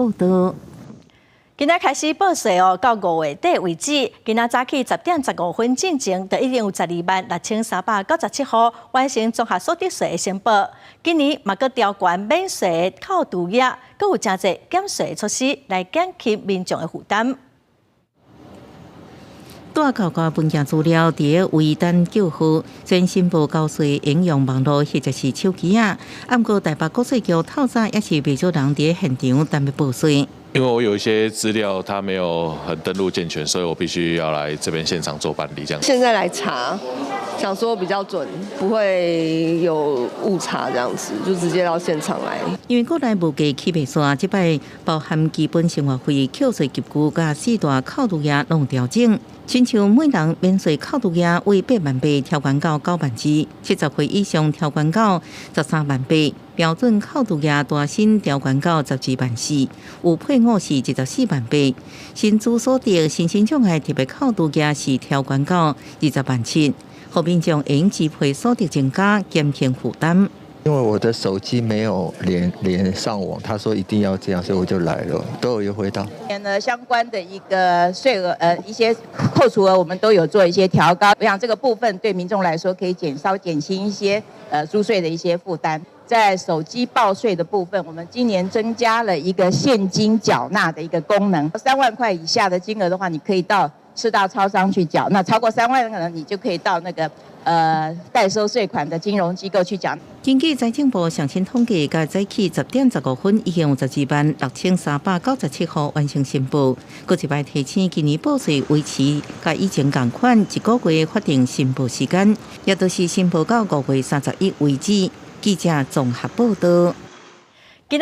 报道。今仔开始报税哦，到5月底为止，今仔早起10点15分进前，就已经有126397户完成综合所得税的申报。今年嘛，阁调悬免税扣除额，阁有真侪减税措施来减轻民众的负担。大考个文件资料伫微单救护，全申报交税应用网络或者是手机啊。按过台北国税局透早也是未少人伫现场等要报税。因为我有一些资料它没有很登录健全，所以我必须要来这边现场做办理这样。现在来查，想说比较准，不会有误差这样子，就直接到现场来。因为国内物价起袂煞，即摆包含基本生活费、扣税急救甲4大扣除额拢调整。亲像每人免税扣除额为8万8，调悬到9万2；70岁以上调悬到13万8，标准扣除额大新调悬到12万4，有配偶是14万8。新资所得新生障碍特别扣除额是调悬到20万7，互民众应支配所得增加，减轻负担。因为我的手机没有连上网，他说一定要这样，所以我就来了，都有优惠到。相关的一个税额一些扣除额，我们都有做一些调高。我想这个部分对民众来说可以减轻一些租税的一些负担。在手机报税的部分，我们今年增加了一个现金缴纳的一个功能，3万块以下的金额的话，你可以到4大超商去缴；那超过3万，可能你就可以到那个代收税款的金融机构去缴。根据财政部上新统计，到早起10点15分，已经有126397户完成申报。搁一摆提醒，今年报税维持甲以前同款1个月法定申报时间，也就是申报到5月31为止。记者综合报道。